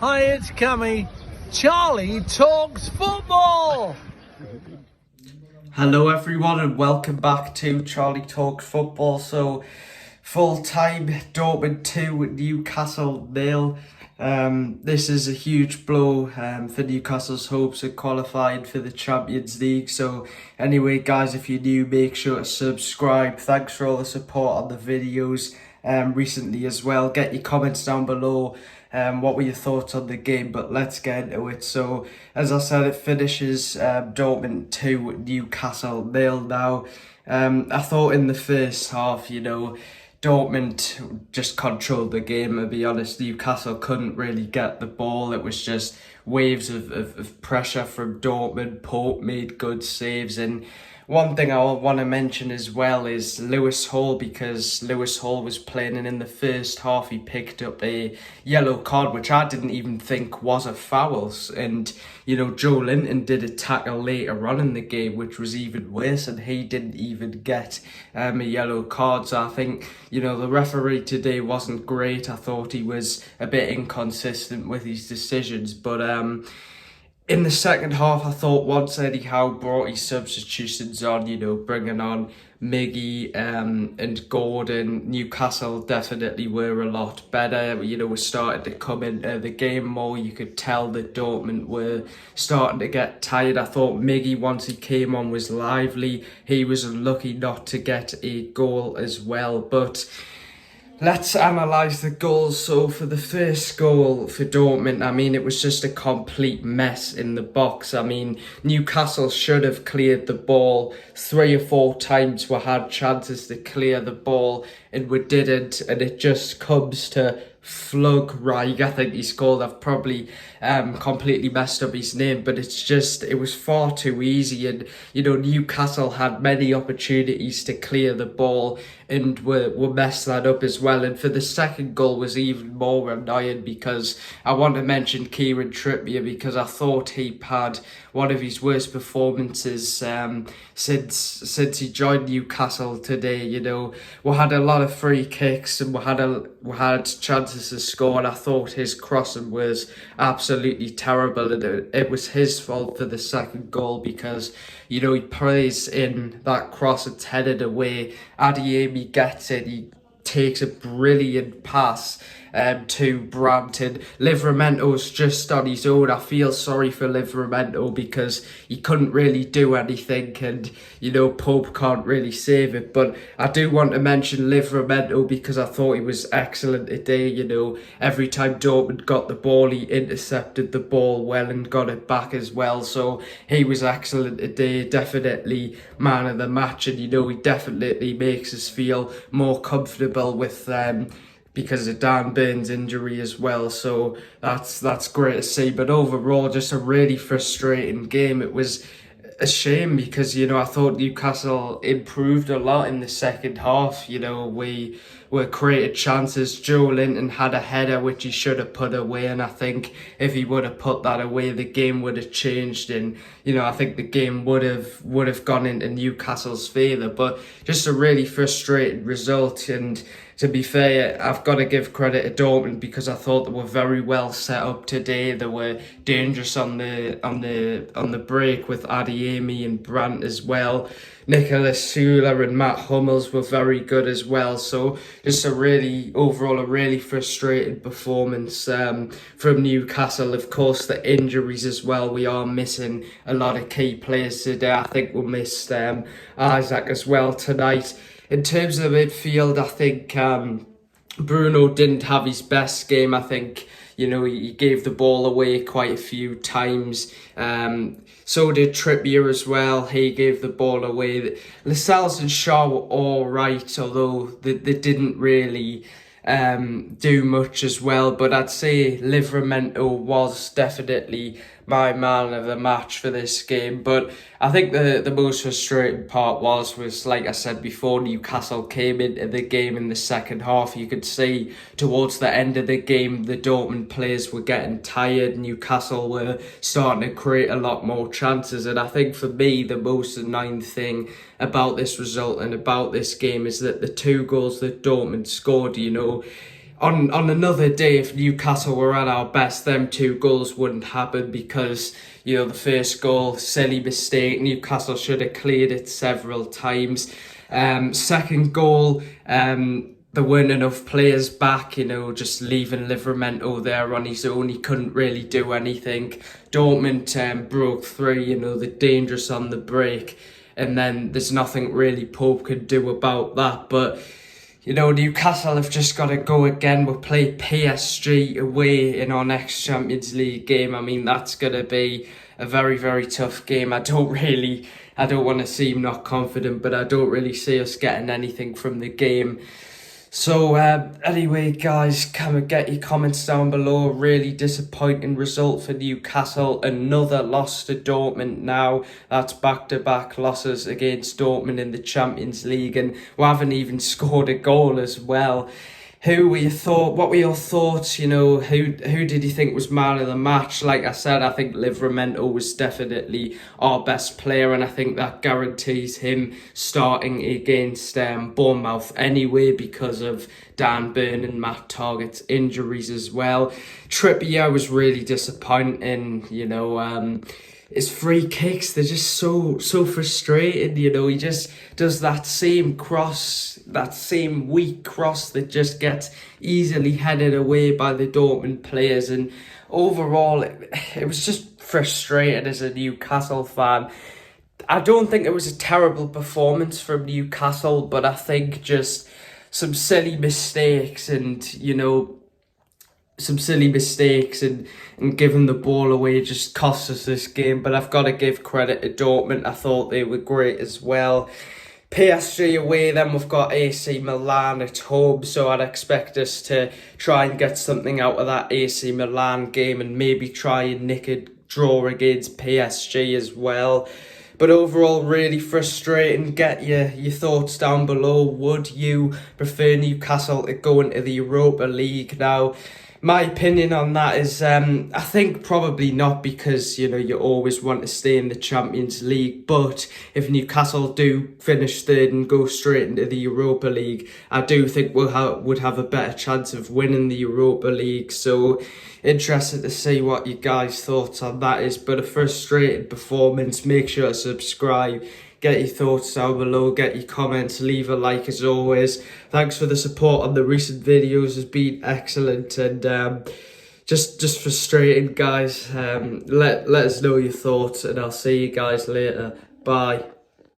Hi, it's Cammy. Charlie talks football. Hello everyone and welcome back to Charlie Talks Football. So full time Dortmund 2, Newcastle 0. This is a huge blow for Newcastle's hopes of qualifying for the Champions League. So anyway guys, if you're new, make sure to subscribe. Thanks for all the support on the videos recently as well. Get your comments down below. What were your thoughts on the game? But let's get into it. So, as I said, it finishes Dortmund 2, Newcastle 0 now. I thought in the first half, Dortmund just controlled the game, to be honest. Newcastle couldn't really get the ball. It was just waves of pressure from Dortmund. Pope made good saves. And one thing I want to mention as well is Lewis Hall, because Lewis Hall was playing and in the first half he picked up a yellow card, which I didn't even think was a foul. And, JOELINTON did a tackle later on in the game, which was even worse, and he didn't even get a yellow card. So I think, the referee today wasn't great. I thought he was a bit inconsistent with his decisions, but in the second half, I thought once Eddie Howe brought his substitutions on, bringing on Miggy and Gordon, Newcastle definitely were a lot better. We started to come into the game more. You could tell that Dortmund were starting to get tired. I thought Miggy, once he came on, was lively. He was unlucky not to get a goal as well, but let's analyse the goals. So for the first goal for Dortmund, it was just a complete mess in the box. Newcastle should have cleared the ball 3 or 4 times. We had chances to clear the ball and we didn't, and it just comes to Flug Reich, I think he's called. I've probably completely messed up his name, but it was far too easy. And Newcastle had many opportunities to clear the ball and we messed that up as well. And for the second goal was even more annoying, because I want to mention Kieran Trippier, because I thought he had one of his worst performances since he joined Newcastle today. We had a lot of free kicks and we had chances to score, and I thought his crossing was absolutely terrible, and it was his fault for the second goal, because he plays in that cross, it's headed away. Adeyemi gets it, he takes a brilliant pass to Brandt, and Livramento's just on his own. I feel sorry for Livramento because he couldn't really do anything, and Pope can't really save it. But I do want to mention Livramento because I thought he was excellent today. Every time Dortmund got the ball, he intercepted the ball well and got it back as well. So he was excellent today, definitely man of the match, and he definitely makes us feel more comfortable with because of Dan Burns' injury as well. So that's great to see. But overall, just a really frustrating game. It was a shame because, I thought Newcastle improved a lot in the second half. We were created chances. JOELINTON had a header which he should have put away, and I think if he would have put that away, the game would have changed, and I think the game would have gone into Newcastle's favour. But just a really frustrating result. And to be fair, I've got to give credit to Dortmund because I thought they were very well set up today. They were dangerous on the break with Adeyemi and Brandt as well. Nicolas Süle and Matt Hummels were very good as well. So just overall a really frustrating performance from Newcastle. Of course, the injuries as well. We are missing a lot of key players today. I think we'll miss Isaac as well tonight. In terms of the midfield, I think Bruno didn't have his best game. I think, he gave the ball away quite a few times. So did Trippier as well. He gave the ball away. Lascelles and Shaw were all right, although they didn't really do much as well. But I'd say Livramento was definitely my man of the match for this game. But I think the most frustrating part was like I said before, Newcastle came into the game in the second half. You could see towards the end of the game the Dortmund players were getting tired. Newcastle were starting to create a lot more chances, and I think for me the most annoying thing about this result and about this game is that the 2 goals that Dortmund scored, on another day, if Newcastle were at our best, them 2 goals wouldn't happen because, you know, the first goal, silly mistake. Newcastle should have cleared it several times. Second goal, there weren't enough players back, you know, just leaving Livramento there on his own. He couldn't really do anything. Dortmund broke through, you know, they're dangerous on the break. And then there's nothing really Pope could do about that. But, you know, Newcastle have just got to go again. We'll play PSG away in our next Champions League game. I mean, that's going to be a very, very tough game. I don't want to seem not confident, but I don't really see us getting anything from the game. So anyway, guys, come and get your comments down below. Really disappointing result for Newcastle. Another loss to Dortmund now. That's back-to-back losses against Dortmund in the Champions League, and we haven't even scored a goal as well. What were your thoughts? You know, who did you think was man of the match? Like I said, I think Livramento was definitely our best player, and I think that guarantees him starting against Bournemouth anyway because of Dan Burn and Matt Targett's injuries as well. Trippier was really disappointing, you know. His free kicks, they're just so frustrating, you know. He just does that same cross, that same weak cross that just gets easily headed away by the Dortmund players. And overall, it was just frustrating as a Newcastle fan. I don't think it was a terrible performance from Newcastle, but I think just some silly mistakes and, you know, and giving the ball away just cost us this game. But I've got to give credit to Dortmund. I thought they were great as well. PSG away, then we've got AC Milan at home, so I'd expect us to try and get something out of that AC Milan game and maybe try and nick a draw against PSG as well. But overall, really frustrating. Get your thoughts down below. Would you prefer Newcastle to go into the Europa League now? My opinion on that is, I think probably not, because, you know, you always want to stay in the Champions League. But if Newcastle do finish third and go straight into the Europa League, I do think would have a better chance of winning the Europa League. So interested to see what you guys' thoughts on that is. But a frustrated performance. Make sure to subscribe. Get your thoughts down below, get your comments, leave a like as always. Thanks for the support on the recent videos, has been excellent, and just frustrating, guys. Let us know your thoughts, and I'll see you guys later. Bye.